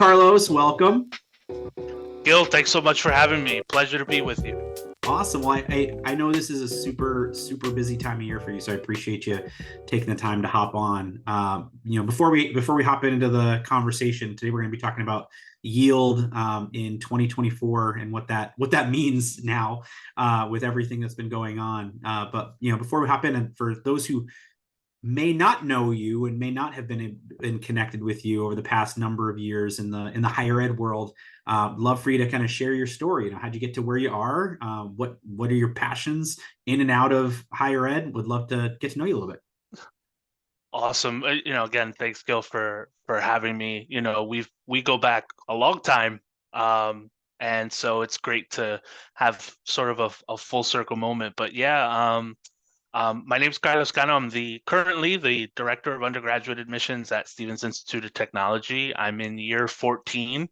Carlos, welcome. Gil, thanks so much for having me. Pleasure to be with you. Awesome. Well, I know this is a super busy time of year for you, so I appreciate you taking the time to hop on. Before we hop into the conversation today, we're going to be talking about yield in 2024 and what that means now with everything that's been going on. But before we hop in, and for those who may not know you and may not have been connected with you over the past number of years in the higher ed world, love for you to kind of share your story. How'd you get to where you are? What are your passions in and out of higher ed? Would love to get to know you a little bit. Awesome. Again, thanks, Gil, for having me. We go back a long time, and so it's great to have sort of a full circle moment. But yeah, my name's Cano. I'm currently the director of undergraduate admissions at Stevens Institute of Technology. I'm in year 14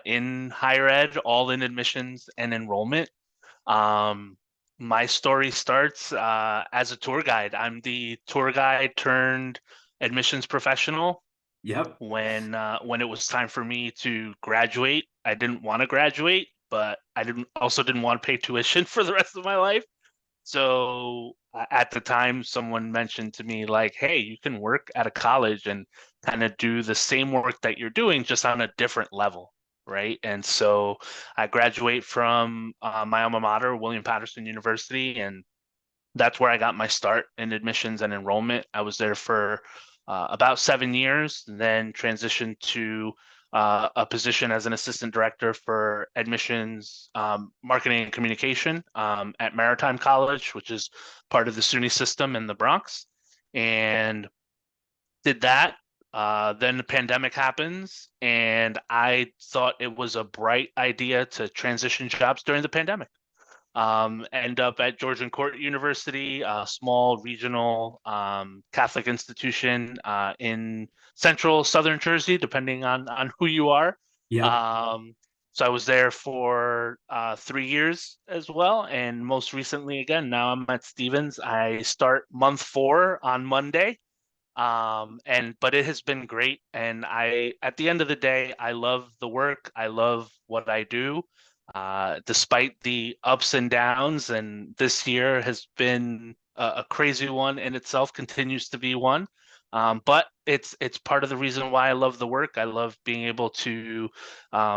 in higher ed, all in admissions and enrollment. My story starts as a tour guide. I'm the tour guide turned admissions professional. Yep. When it was time for me to graduate, I didn't want to graduate, but I didn't want to pay tuition for the rest of my life. So at the time, someone mentioned to me like, hey, you can work at a college and kind of do the same work that you're doing, just on a different level, right? And so I graduate from my alma mater, William Patterson University, and that's where I got my start in admissions and enrollment. I was there for about 7 years, then transitioned to a position as an assistant director for admissions, marketing and communication at Maritime College, which is part of the SUNY system in the Bronx, and did that. Then the pandemic happens, and I thought it was a bright idea to transition jobs during the pandemic. End up at Georgian Court University, a small regional Catholic institution in central southern Jersey, depending on who you are. Yeah. So I was there for 3 years as well, and most recently, again, now I'm at Stevens. I start month 4 on Monday, but it has been great. And at the end of the day, I love the work. I love what I do. Despite the ups and downs, and this year has been a crazy one in itself, continues to be one. But it's part of the reason why I love the work. I love being able to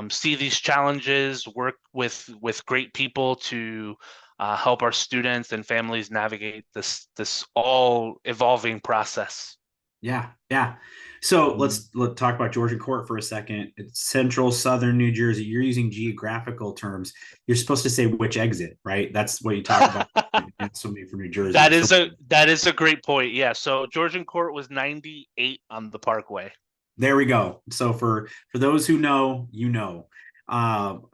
see these challenges, work with great people to help our students and families navigate this all evolving process. Yeah. So let's talk about Georgian Court for a second. It's central southern New Jersey. You're using geographical terms. You're supposed to say which exit, right? That's what you talk about. Somebody from New Jersey. That is a great point. Yeah. So Georgian Court was 98 on the Parkway. There we go. So for those who know,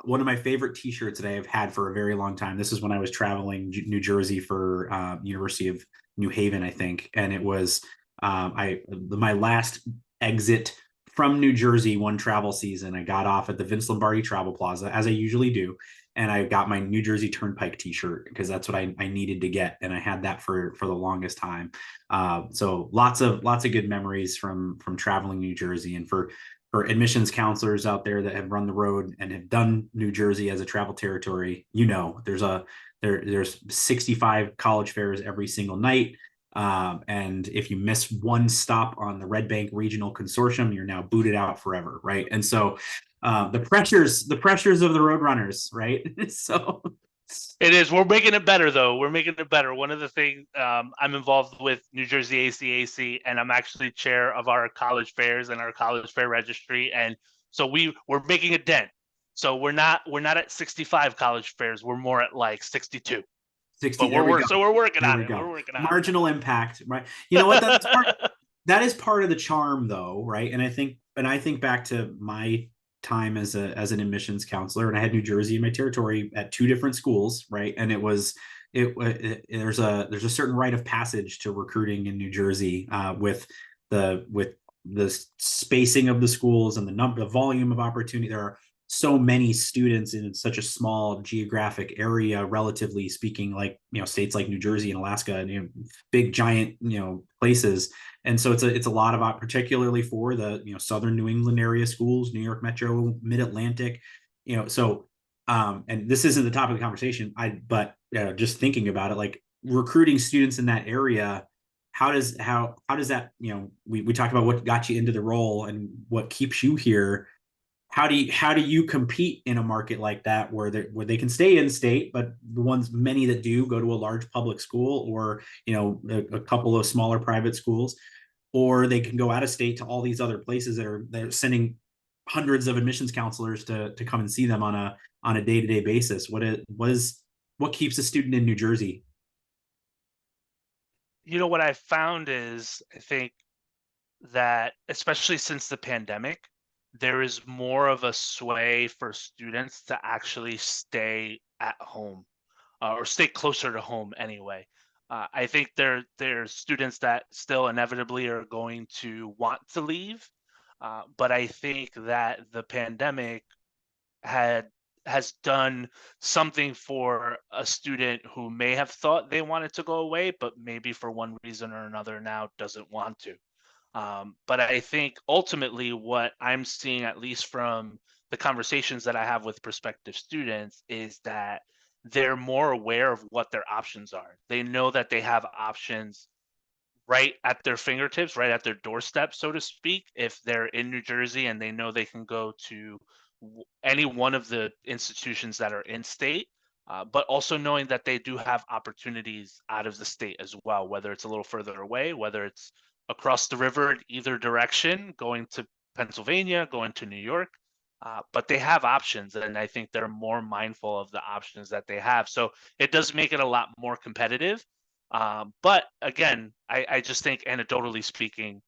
one of my favorite T-shirts that I have had for a very long time. This is when I was traveling New Jersey for University of New Haven, I think, and it was my last exit from New Jersey one travel season. I got off at the Vince Lombardi Travel Plaza, as I usually do, and I got my New Jersey Turnpike T-shirt because that's what I needed to get, and I had that for the longest time. So lots of good memories from traveling New Jersey. And for admissions counselors out there that have run the road and have done New Jersey as a travel territory, there's 65 college fairs every single night. And if you miss one stop on the Red Bank Regional Consortium, you're now booted out forever, right? And so the pressures of the Roadrunners, right? So it is. We're making it better, though. We're making it better. One of the things, I'm involved with New Jersey ACAC, and I'm actually chair of our college fairs and our college fair registry, and so we're making a dent. So we're not at 65 college fairs. We're more at like 62. 60. But we're working on it. We're working on marginal impact, right? You know what? That is part of the charm, though, right? And I think back to my time as an admissions counselor, and I had New Jersey in my territory at 2 different schools, right? And there's a certain rite of passage to recruiting in New Jersey with the spacing of the schools and the volume of opportunity. There are so many students in such a small geographic area, relatively speaking, like, states like New Jersey and Alaska, and big giant, places. And so it's a lot of, particularly for the, southern New England area schools, New York Metro, Mid Atlantic, so and this isn't the topic of the conversation, but just thinking about it, like recruiting students in that area, how does that, we talked about what got you into the role and what keeps you here. How do you compete in a market like that, where they can stay in state, but the ones, many that do, go to a large public school, or a couple of smaller private schools, or they can go out of state to all these other places that are sending hundreds of admissions counselors to come and see them on a day-to-day basis. What keeps a student in New Jersey? What I found is, I think that especially since the pandemic, there is more of a sway for students to actually stay at home, or stay closer to home anyway. I think there's students that still inevitably are going to want to leave, but I think that the pandemic had has done something for a student who may have thought they wanted to go away, but maybe for one reason or another now doesn't want to. But I think ultimately what I'm seeing, at least from the conversations that I have with prospective students, is that they're more aware of what their options are. They know that they have options right at their fingertips, right at their doorstep, so to speak, if they're in New Jersey and they know they can go to any one of the institutions that are in state, but also knowing that they do have opportunities out of the state as well, whether it's a little further away, whether it's across the river in either direction, going to Pennsylvania, going to New York. But they have options, and I think they're more mindful of the options that they have. So it does make it a lot more competitive. But again, I just think, anecdotally speaking,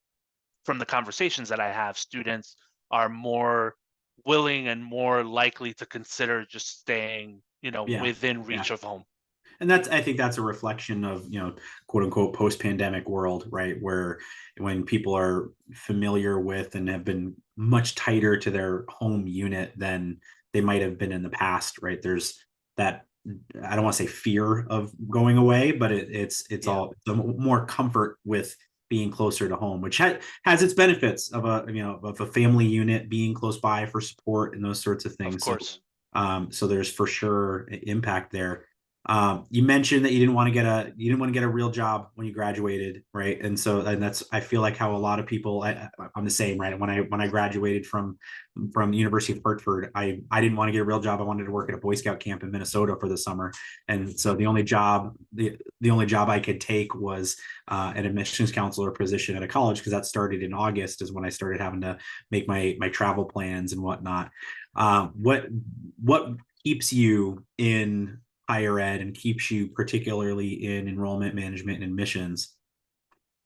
from the conversations that I have, students are more willing and more likely to consider just staying, Yeah, within yeah. reach of home. And I think that's a reflection of, quote unquote, post pandemic world, right? Where when people are familiar with and have been much tighter to their home unit than they might have been in the past, right? There's that, I don't want to say fear of going away, but it's Yeah, all the more comfort with being closer to home, which has its benefits of a family unit being close by for support and those sorts of of things. So course. so there's for sure impact there. You mentioned that you didn't want to get a real job when you graduated, right? And that's, I feel like, how a lot of people. I'm the same, right? When I graduated from the University of Hartford, I didn't want to get a real job. I wanted to work at a Boy Scout camp in Minnesota for the summer, and so the only job I could take was an admissions counselor position at a college, because that started in August, is when I started having to make my travel plans and whatnot. What keeps you in higher ed and keeps you particularly in enrollment management and admissions?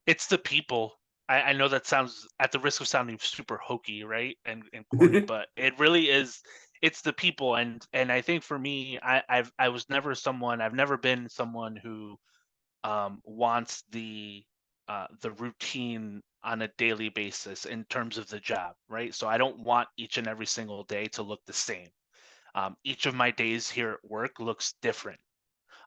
It's the people. I know that sounds, at the risk of sounding super hokey, right? And corny, but it really is. It's the people. And I think for me, I've never been someone who wants the routine on a daily basis in terms of the job, right? So I don't want each and every single day to look the same. Each of my days here at work looks different.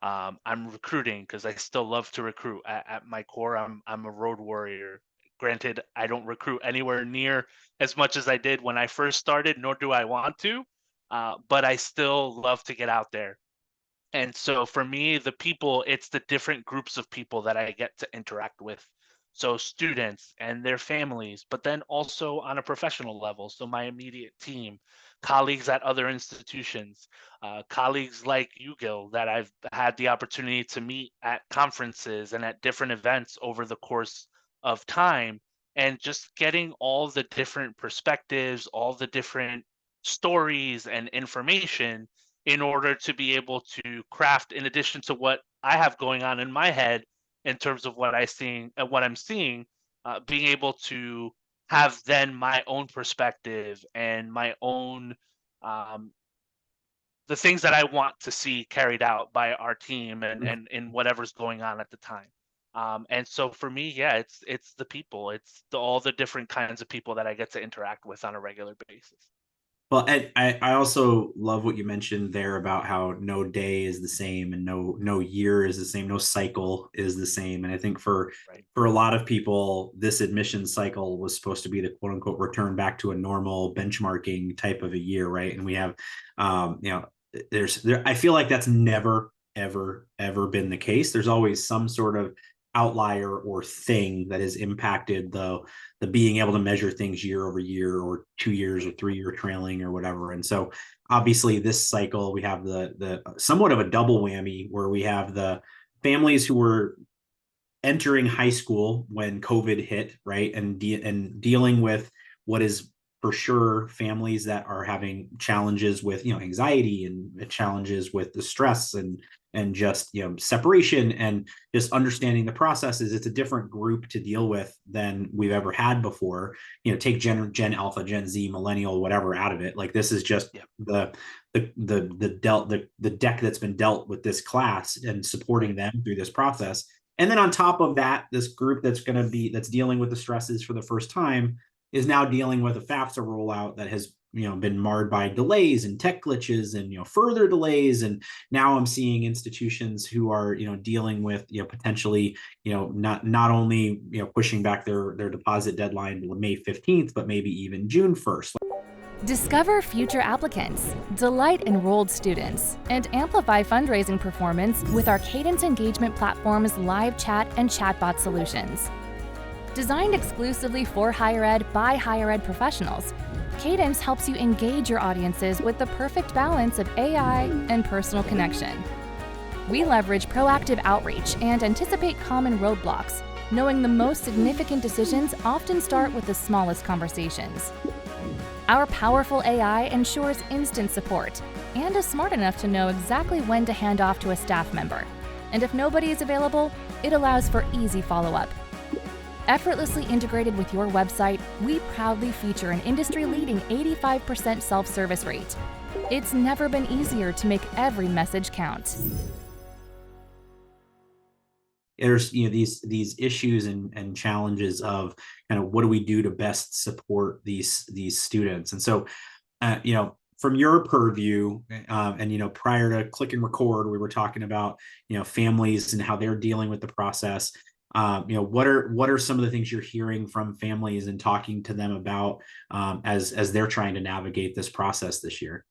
I'm recruiting because I still love to recruit. At my core, I'm a road warrior. Granted, I don't recruit anywhere near as much as I did when I first started, nor do I want to. But I still love to get out there. And so for me, the people, it's the different groups of people that I get to interact with. So students and their families, but then also on a professional level. So my immediate team, colleagues at other institutions, colleagues like you, Gil, that I've had the opportunity to meet at conferences and at different events over the course of time. And just getting all the different perspectives, all the different stories and information in order to be able to craft, in addition to what I have going on in my head in terms of what I'm seeing, being able to have then my own perspective and my own, um, the things that I want to see carried out by our team and in whatever's going on at the time. And so for me, yeah, it's the people, all the different kinds of people that I get to interact with on a regular basis. Well, I also love what you mentioned there about how no day is the same and no year is the same, no cycle is the same. And I think Right. for a lot of people, this admission cycle was supposed to be the quote unquote return back to a normal benchmarking type of a year, right? And we have, you know, I feel like that's never ever been the case. There's always some sort of outlier or thing that has impacted the being able to measure things year over year or 2 years or 3 year trailing or whatever. And so obviously this cycle we have the somewhat of a double whammy where we have the families who were entering high school when COVID hit, right? And dealing with what is for sure families that are having challenges with, anxiety and challenges with the stress and just, separation and just understanding the processes. It's a different group to deal with than we've ever had before. Take Gen Alpha, Gen Z, Millennial, whatever out of it. Like this is just Yeah. the deck that's been dealt with this class and supporting Right. them through this process. And then on top of that, this group that's dealing with the stresses for the first time is now dealing with a FAFSA rollout that has been marred by delays and tech glitches and further delays. And now I'm seeing institutions who are dealing with potentially not only pushing back their deposit deadline to May 15th, but maybe even June 1st. Discover future applicants, delight enrolled students, and amplify fundraising performance with our Cadence engagement platform's live chat and chatbot solutions. Designed exclusively for higher ed by higher ed professionals, Cadence helps you engage your audiences with the perfect balance of AI and personal connection. We leverage proactive outreach and anticipate common roadblocks, knowing the most significant decisions often start with the smallest conversations. Our powerful AI ensures instant support and is smart enough to know exactly when to hand off to a staff member. And if nobody is available, it allows for easy follow-up. Effortlessly integrated with your website, we proudly feature an industry-leading 85% self-service rate. It's never been easier to make every message count. There's these issues and challenges of kind of what do we do to best support these students. And so from your purview, and prior to click and record, we were talking about families and how they're dealing with the process. What are some of the things you're hearing from families and talking to them about as they're trying to navigate this process this year?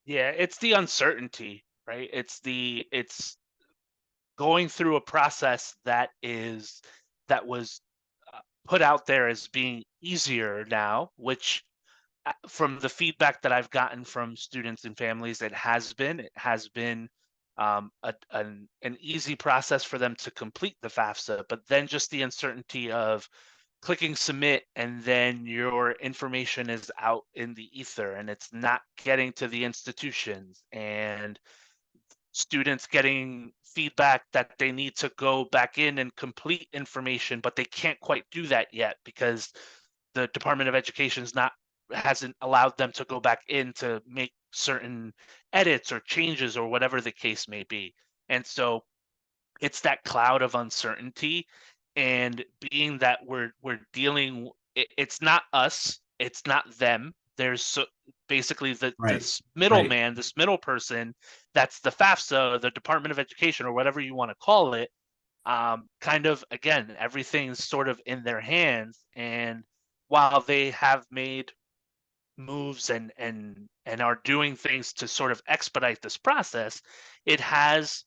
Yeah, it's the uncertainty, right? It's going through a process that was put out there as being easier now, which from the feedback that I've gotten from students and families, it has been an easy process for them to complete the FAFSA, but then just the uncertainty of clicking submit and then your information is out in the ether and it's not getting to the institutions, and students getting feedback that they need to go back in and complete information, but they can't quite do that yet because the Department of Education hasn't allowed them to go back in to make certain edits or changes or whatever the case may be. And so it's that cloud of uncertainty, and being that we're dealing it's not us, it's not them. Basically Right. this Right. middleman, this middle person, that's the FAFSA, the Department of Education, or whatever you want to call it. Kind of, again, everything's sort of in their hands, and while they have made moves and are doing things to sort of expedite this process, it has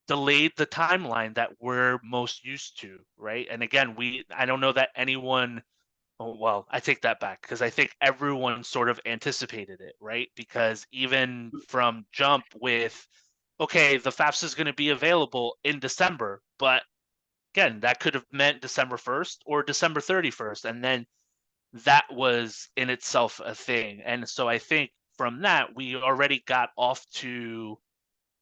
delayed the timeline that we're most used to, right? And again, I don't know that anyone, oh, well, I take that back because I think everyone sort of anticipated it, right? Because even from jump with, okay, the FAFSA is going to be available in December, but again, that could have meant December 1st or December 31st, and then that was in itself a thing. And so I think from that, we already got off to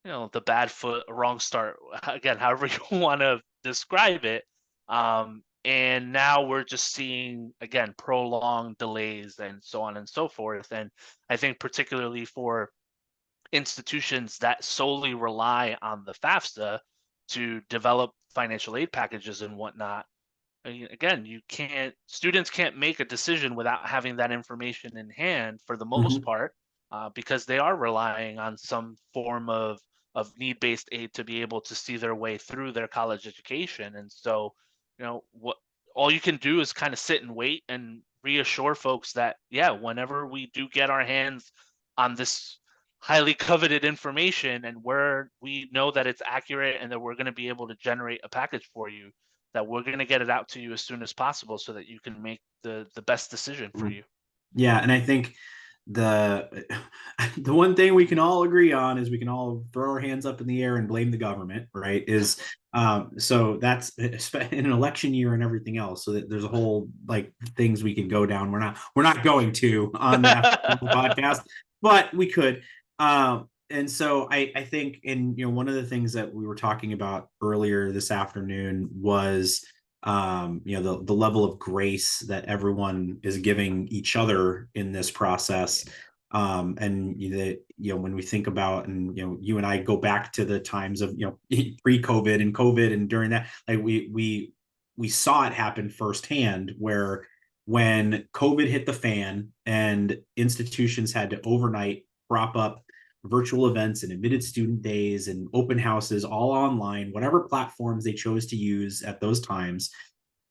the bad foot, wrong start, again, however you want to describe it. And now we're just seeing, again, prolonged delays and so on and so forth. And I think particularly for institutions that solely rely on the FAFSA to develop financial aid packages and whatnot, again, students can't make a decision without having that information in hand for the most Mhm. part, because they are relying on some form of need-based aid to be able to see their way through their college education. And so, what all you can do is kind of sit and wait and reassure folks that, yeah, whenever we do get our hands on this highly coveted information, and where we know that it's accurate and that we're going to be able to generate a package for you, that we're going to get it out to you as soon as possible so that you can make the best decision for Mhm. you. Yeah, and I think the the one thing we can all agree on is we can all throw our hands up in the air and blame the government, right? Is so that's in an election year and everything else. So that there's a whole like things we can go down. We're not going to on the podcast, but we could. And so I think, and one of the things that we were talking about earlier this afternoon was the level of grace that everyone is giving each other in this process. And when we think about, and you and I go back to the times of pre-COVID and COVID, and during that, like we saw it happen firsthand, where when COVID hit the fan and institutions had to overnight prop up virtual events and admitted student days and open houses all online, whatever platforms they chose to use at those times,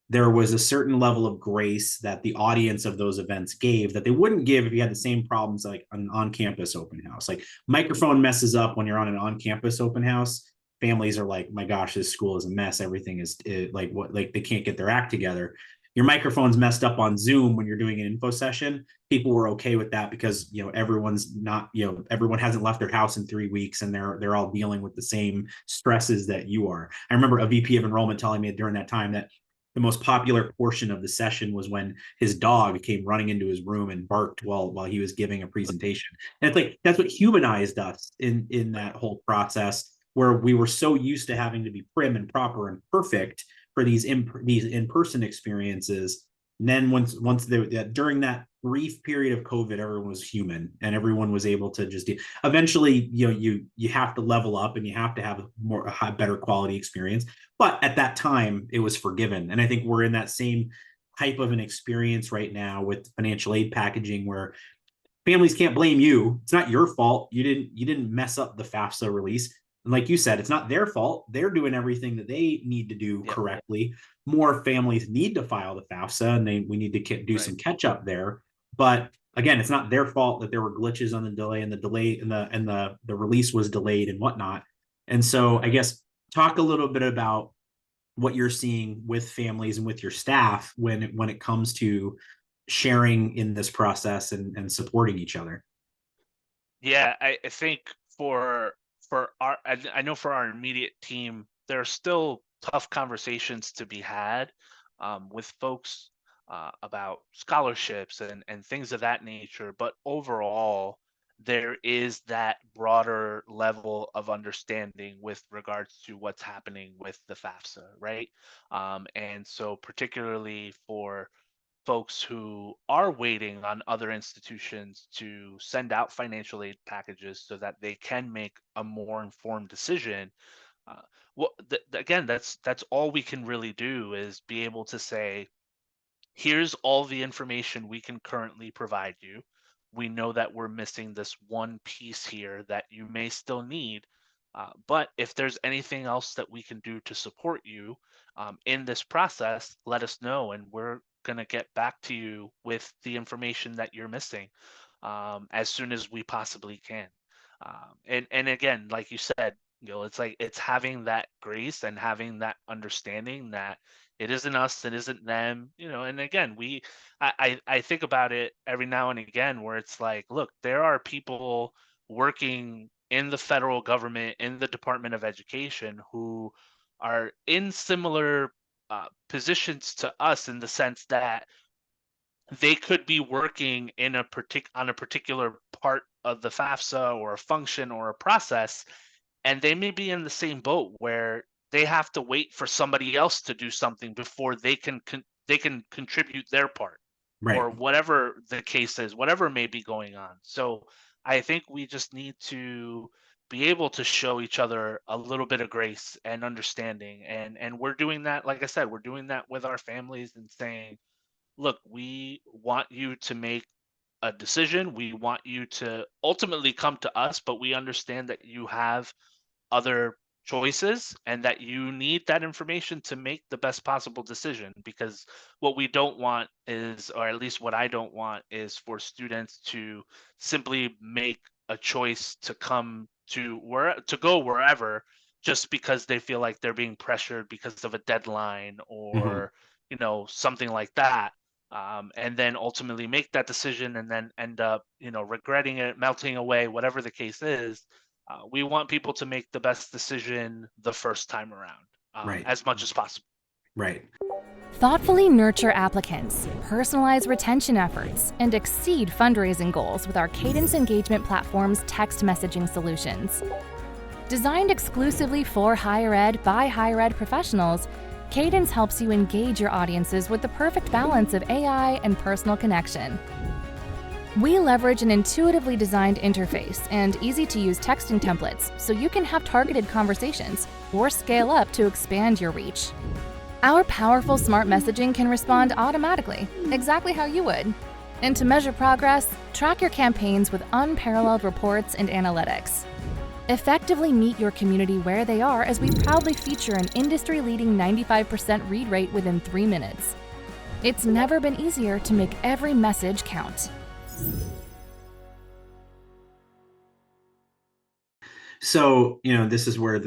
there was a certain level of grace that the audience of those events gave that they wouldn't give if you had the same problems like an on-campus open house. Like microphone messes up when you're on an on-campus open house. Families are like, my gosh, this school is a mess. Everything is like what, like they can't get their act together. Your microphone's messed up on Zoom when you're doing an info session. People were okay with that because everyone's not, everyone hasn't left their house in 3 weeks, and they're all dealing with the same stresses that you are. I remember a VP of enrollment telling me during that time that the most popular portion of the session was when his dog came running into his room and barked while he was giving a presentation. And it's like that's what humanized us in that whole process, where we were so used to having to be prim and proper and perfect for these in-person experiences. And then during that brief period of COVID, everyone was human and everyone was able to just eventually, you have to level up and you have to have a better quality experience. But at that time, it was forgiven. And I think we're in that same type of an experience right now with financial aid packaging, where families can't blame you. It's not your fault. You didn't mess up the FAFSA release. And like you said, it's not their fault. They're doing everything that they need to do Yep. correctly. More families need to file the FAFSA, and we need to do some catch up there. But again, it's not their fault that there were glitches on the delay, and the release was delayed and whatnot. And so I guess talk a little bit about what you're seeing with families and with your staff when it comes to sharing in this process and supporting each other. Yeah, I think for our I know for our immediate team, there are still tough conversations to be had with folks about scholarships and things of that nature. But overall, there is that broader level of understanding with regards to what's happening with the FAFSA, right? And so particularly for folks who are waiting on other institutions to send out financial aid packages so that they can make a more informed decision. Uh, again, that's all we can really do, is be able to say, here's all the information we can currently provide you. We know that we're missing this one piece here that you may still need. But if there's anything else that we can do to support you in this process, let us know, and we're going to get back to you with the information that you're missing as soon as we possibly can. And again, like you said, it's like it's having that grace and having that understanding that it isn't us, it isn't them, and again, I think about it every now and again where it's like, look, there are people working in the federal government, in the Department of Education, who are in similar positions to us, in the sense that they could be working in on a particular part of the FAFSA or a function or a process, and they may be in the same boat where they have to wait for somebody else to do something before they can contribute their part, Right. or whatever the case is, whatever may be going on. So I think we just need to be able to show each other a little bit of grace and understanding. And we're doing that, like I said, we're doing that with our families and saying, look, we want you to make a decision. We want you to ultimately come to us, but we understand that you have other choices and that you need that information to make the best possible decision. Because what we don't want is, or at least what I don't want, is for students to simply make a choice to come to where to go wherever just because they feel like they're being pressured because of a deadline Mhm. or something like that, and then ultimately make that decision and then end up regretting it, melting away, whatever the case is. We want people to make the best decision the first time around, Right. as much as possible. Right. Thoughtfully nurture applicants, personalize retention efforts, and exceed fundraising goals with our Cadence Engagement Platform's text messaging solutions. Designed exclusively for higher ed by higher ed professionals, Cadence helps you engage your audiences with the perfect balance of AI and personal connection. We leverage an intuitively designed interface and easy-to-use texting templates so you can have targeted conversations or scale up to expand your reach. Our powerful smart messaging can respond automatically, exactly how you would. And to measure progress, track your campaigns with unparalleled reports and analytics. Effectively meet your community where they are as we proudly feature an industry-leading 95% read rate within 3 minutes. It's never been easier to make every message count. So, this is where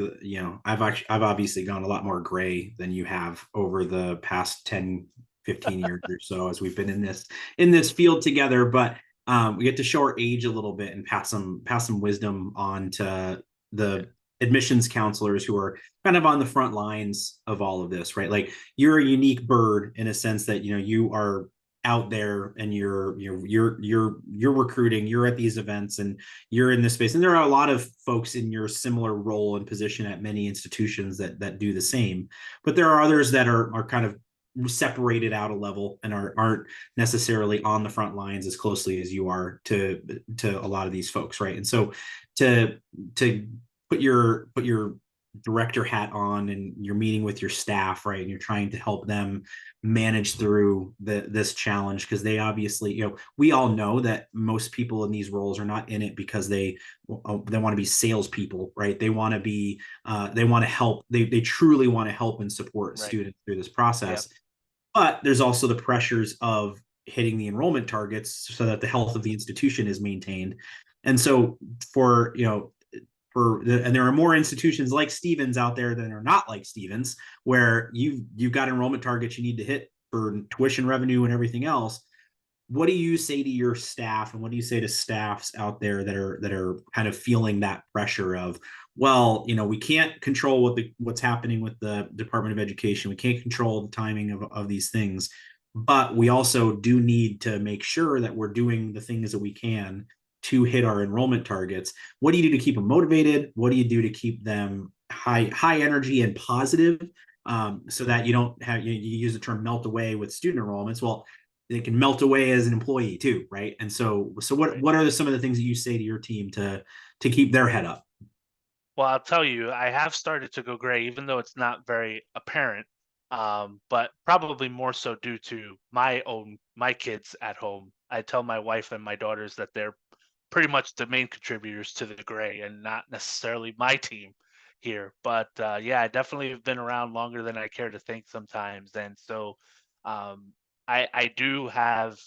I've obviously gone a lot more gray than you have over the past 10, 15 years or so as we've been in this field together. But we get to show our age a little bit and pass some wisdom on to the admissions counselors who are kind of on the front lines of all of this, right? Like, you're a unique bird in a sense that you are out there and you're recruiting, you're at these events, and you're in this space. And there are a lot of folks in your similar role and position at many institutions that do the same, but there are others that are kind of separated out a level and aren't necessarily on the front lines as closely as you are to a lot of these folks, right? And so to put your director hat on, and you're meeting with your staff, right, and you're trying to help them manage through this challenge, because they obviously, we all know that most people in these roles are not in it because they want to be salespeople, right? They want to be they want to help, they truly want to help and support Right. students through this Yep. process. But there's also the pressures of hitting the enrollment targets so that the health of the institution is maintained. And so and there are more institutions like Stevens out there than are not like Stevens, where you've got enrollment targets you need to hit for tuition revenue and everything else. What do you say to your staff, and what do you say to staffs out there that are kind of feeling that pressure of, well, we can't control what's happening with the Department of Education, we can't control the timing of these things, but we also do need to make sure that we're doing the things that we can to hit our enrollment targets. What do you do to keep them motivated? What do you do to keep them high energy and positive, so that you don't have, you use the term melt away with student enrollments? Well, they can melt away as an employee too, right? And so what are some of the things that you say to your team to keep their head up? Well, I'll tell you, I have started to go gray, even though it's not very apparent. But probably more so due to my kids at home. I tell my wife and my daughters that they're pretty much the main contributors to the gray and not necessarily my team here. But yeah, I definitely have been around longer than I care to think sometimes. And so um, I do have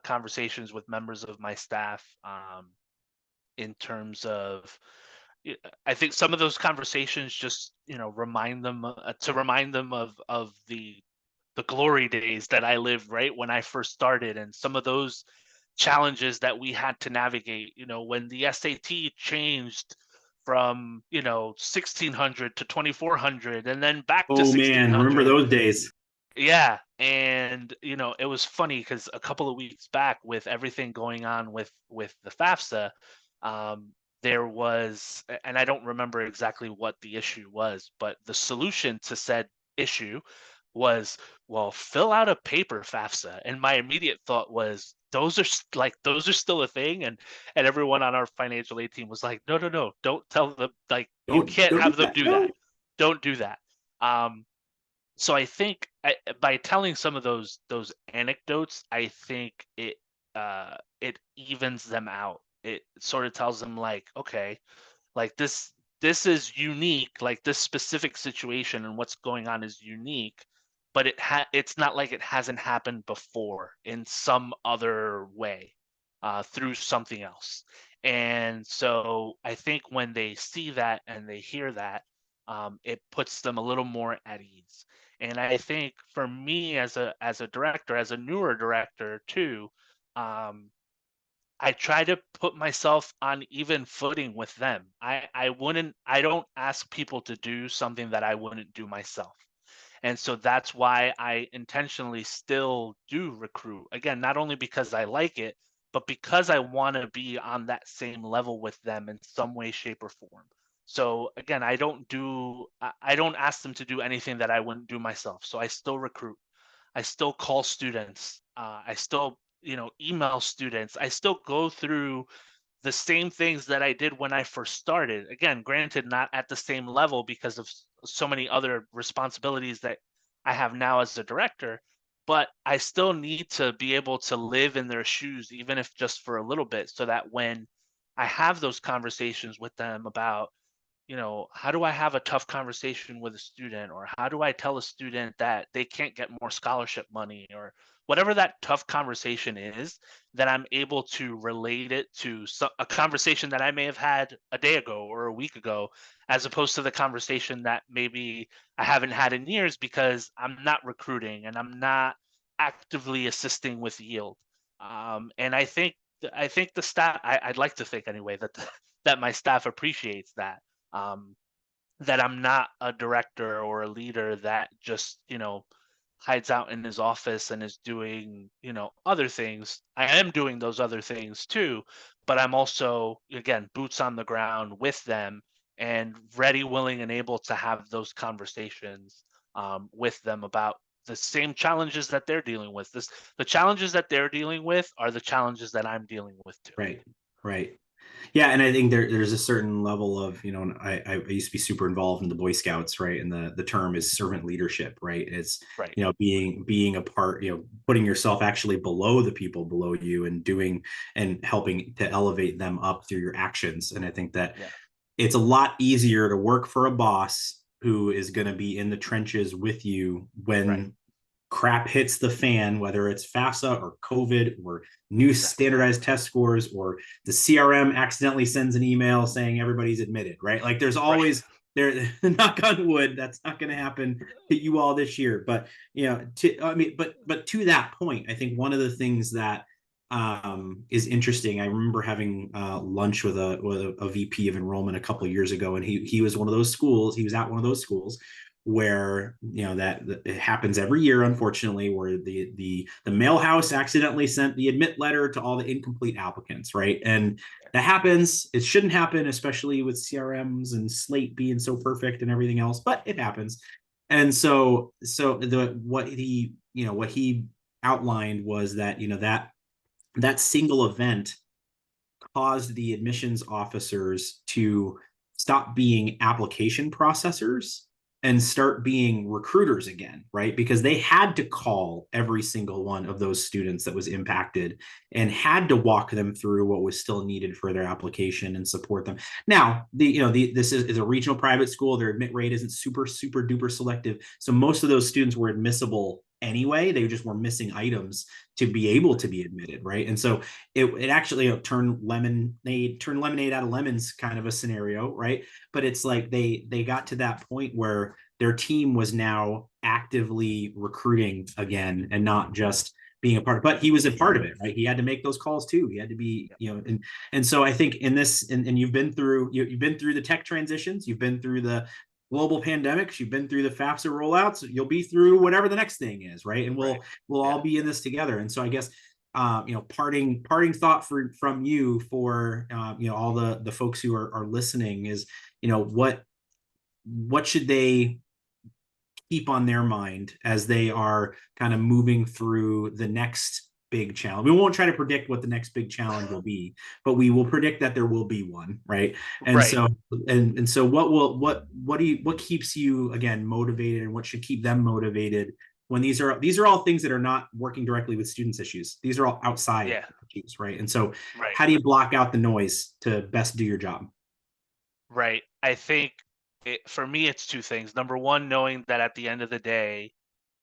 conversations with members of my staff, in terms of, I think some of those conversations just remind them of the glory days that I lived right when I first started, and some of those challenges that we had to navigate. When the SAT changed from 1600 to 2400, and then back to Oh man, remember 1600. those days? Yeah, and it was funny because a couple of weeks back, with everything going on with the FAFSA, there was, and I don't remember exactly what the issue was, but the solution to said issue was, well, fill out a paper FAFSA. And my immediate thought was, those are still a thing, and everyone on our financial aid team was like, no, no, no, don't tell them, like, you can't Don't do have them that. do No. that, don't do that. So I think by telling some of those anecdotes, I think it evens them out. It sort of tells them, like, okay, like this is unique, like this specific situation and what's going on is unique, but it's not like it hasn't happened before in some other way, through something else. And so I think when they see that and they hear that, it puts them a little more at ease. And I think for me as a director, as a newer director too, um, I try to put myself on even footing with them. I don't ask people to do something that I wouldn't do myself. And so that's why I intentionally still do recruit. Again, not only because I like it, but because I want to be on that same level with them in some way, shape, or form. So again, I don't ask them to do anything that I wouldn't do myself. So I still recruit. I still call students. I still, email students. I still go through the same things that I did when I first started. Again, granted, not at the same level because of so many other responsibilities that I have now as a director, but I still need to be able to live in their shoes, even if just for a little bit, so that when I have those conversations with them about, how do I have a tough conversation with a student, or how do I tell a student that they can't get more scholarship money, or whatever that tough conversation is, that I'm able to relate it to a conversation that I may have had a day ago or a week ago, as opposed to the conversation that maybe I haven't had in years because I'm not recruiting and I'm not actively assisting with yield. And I think the staff, I'd like to think anyway that that my staff appreciates that, um, that I'm not a director or a leader that just, hides out in his office and is doing, other things. I am doing those other things too, but I'm also, again, boots on the ground with them and ready, willing, and able to have those conversations, with them about the same challenges that they're dealing with. The challenges that they're dealing with are the challenges that I'm dealing with too. Right. Right. Yeah, and I think there's a certain level of, I used to be super involved in the Boy Scouts, right? And the term is servant leadership, right? It's, Right. being a part, putting yourself actually below the people below you and doing and helping to elevate them up through your actions. And I think that Yeah. it's a lot easier to work for a boss who is going to be in the trenches with you when Right. crap hits the fan, whether it's FAFSA or COVID or new Exactly. standardized test scores, or the CRM accidentally sends an email saying everybody's admitted, right? Like there's Right. always there, knock on wood, that's not going to happen to you all this year. But, but to that point, I think one of the things that is interesting. I remember having lunch with a VP of enrollment a couple of years ago, and he was one of those schools. He was at one of those schools where that it happens every year, unfortunately, where the mail house accidentally sent the admit letter to all the incomplete applicants, right? And that happens. It shouldn't happen, especially with CRMs and Slate being so perfect and everything else, but it happens. And so what he outlined was that that single event caused the admissions officers to stop being application processors and start being recruiters again, right? Because they had to call every single one of those students that was impacted and had to walk them through what was still needed for their application and support them. Now, this is a regional private school. Their admit rate isn't super duper selective, so most of those students were admissible anyway. They just were missing items to be able to be admitted, right? And so it actually turned lemonade out of lemons kind of a scenario, right? But it's like they got to that point where their team was now actively recruiting again and not just being a part of, but he was a part of it, right? He had to make those calls too. He had to be, and so I think in this, and you've been through the tech transitions, you've been through the global pandemics, you've been through the FAFSA rollouts, you'll be through whatever the next thing is, right? And we'll all be in this together. And so I guess parting thought from you for all the folks who are listening is, what should they keep on their mind as they are kind of moving through the next big challenge. We won't try to predict what the next big challenge will be, but we will predict that there will be one, right? And Right. so what keeps you again motivated, and what should keep them motivated when these are all things that are not working directly with students' issues. These are all outside Yeah. issues, right? And so Right. how do you block out the noise to best do your job? Right. I think for me, it's two things. Number one, knowing that at the end of the day,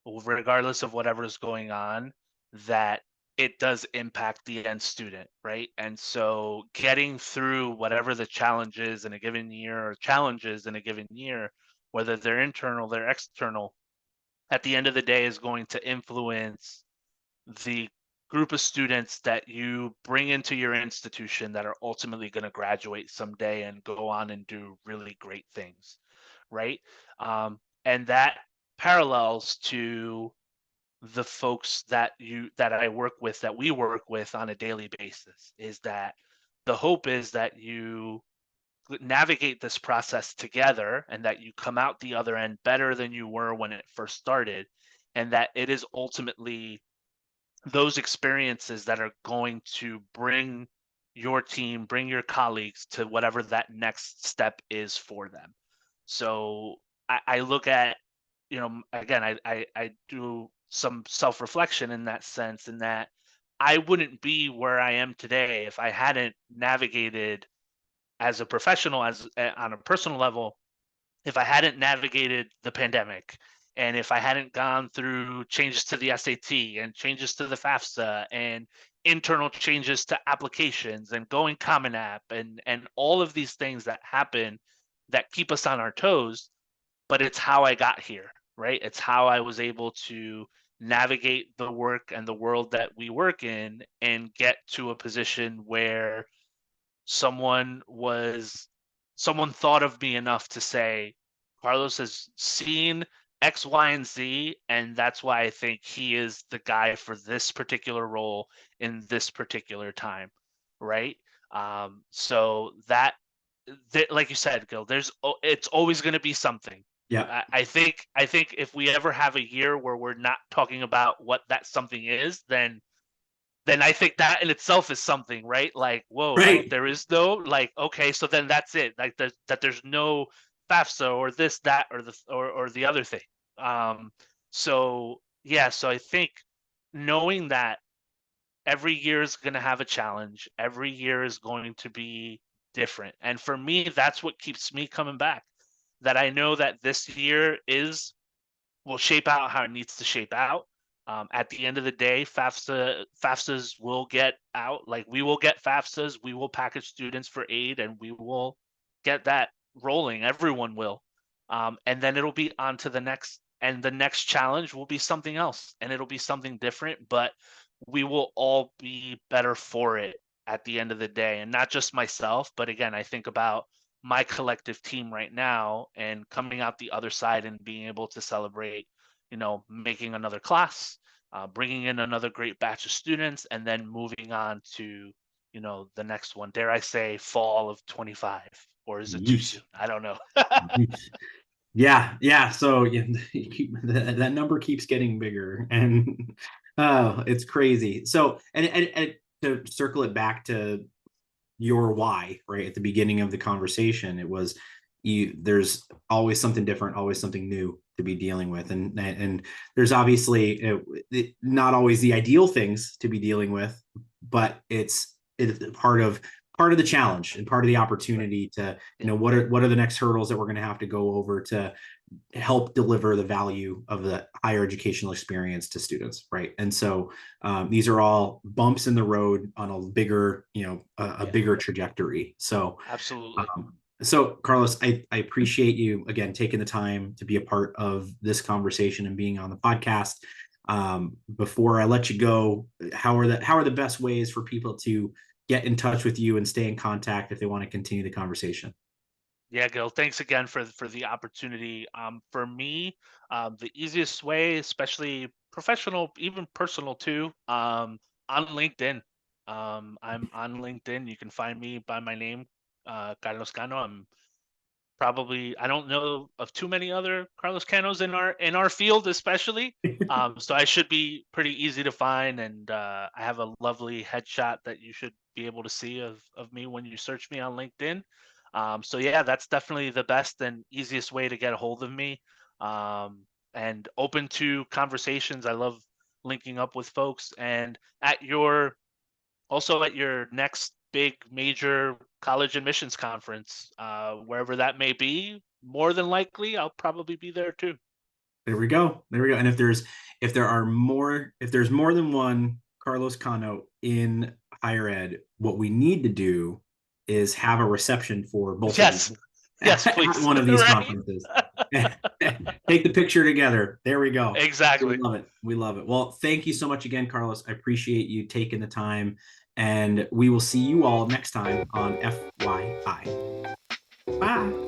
regardless of whatever is going on, that it does impact the end student, right? And so getting through whatever the challenge is in a given year, or challenges in a given year, whether they're internal, they're external, at the end of the day is going to influence the group of students that you bring into your institution that are ultimately going to graduate someday and go on and do really great things, right? And that parallels to the folks that I work with, that we work with on a daily basis, is that the hope is that you navigate this process together and that you come out the other end better than you were when it first started, and that it is ultimately those experiences that are going to bring your team, bring your colleagues to whatever that next step is for them. So I look at, again, I do some self-reflection in that sense, in that I wouldn't be where I am today if I hadn't navigated as a professional, on a personal level, if I hadn't navigated the pandemic, and if I hadn't gone through changes to the SAT and changes to the FAFSA and internal changes to applications and going Common App and all of these things that happen that keep us on our toes, but it's how I got here, right? It's how I was able to navigate the work and the world that we work in and get to a position where someone was someone thought of me enough to say, Carlos has seen X, Y, and Z, and that's why I think he is the guy for this particular role in this particular time, right? So that, like you said, Gil, it's always going to be something. Yeah. I think if we ever have a year where we're not talking about what that something is, then I think that in itself is something, right? Like, whoa, like Right. there is no, like, okay, so then that's it. Like there's no FAFSA or this, that, or the other thing. So yeah, so I think knowing that every year is going to have a challenge, every year is going to be different. And for me, that's what keeps me coming back. That I know that this year will shape out how it needs to shape out. At the end of the day, FAFSAs will get out. Like, we will get FAFSAs, we will package students for aid, and we will get that rolling. Everyone will. And then it'll be on to the next, and the next challenge will be something else, and it'll be something different, but we will all be better for it at the end of the day. And not just myself, but again, I think about my collective team right now and coming out the other side and being able to celebrate, making another class, bringing in another great batch of students, and then moving on to, the next one. Dare I say fall of 25, or is it too Yeesh. soon? I don't know. Yeesh. Yeah. So yeah, that number keeps getting bigger, and oh, it's crazy. So and to circle it back to your why, right at the beginning of the conversation, it was there's always something different, always something new to be dealing with, and there's obviously not always the ideal things to be dealing with, but it's part of the challenge and part of the opportunity to what are the next hurdles that we're going to have to go over to help deliver the value of the higher educational experience to students, right? And so these are all bumps in the road on a bigger, a bigger trajectory. So Absolutely. So Carlos, I appreciate you again taking the time to be a part of this conversation and being on the podcast. Before I let you go, how are the best ways for people to get in touch with you and stay in contact if they want to continue the conversation? Yeah, Gil, thanks again for the opportunity. For me, the easiest way, especially professional, even personal too, on LinkedIn. I'm on LinkedIn. You can find me by my name, Carlos Cano. probably I don't know of too many other Carlos Canos in our field, especially. So I should be pretty easy to find, and I have a lovely headshot that you should be able to see of me when you search me on LinkedIn. So yeah, that's definitely the best and easiest way to get a hold of me. Um, and open to conversations. I love linking up with folks, and at your also at your next big major college admissions conference, wherever that may be, more than likely I'll probably be there too. There we go. There we go. And if there's more than one Carlos Cano in higher ed, what we need to do is have a reception for both Yes. of you. Yes, At please. one of these Right? conferences. Take the picture together. There we go. Exactly. We love it. We love it. Well, thank you so much again, Carlos. I appreciate you taking the time, and we will see you all next time on FYI. Bye.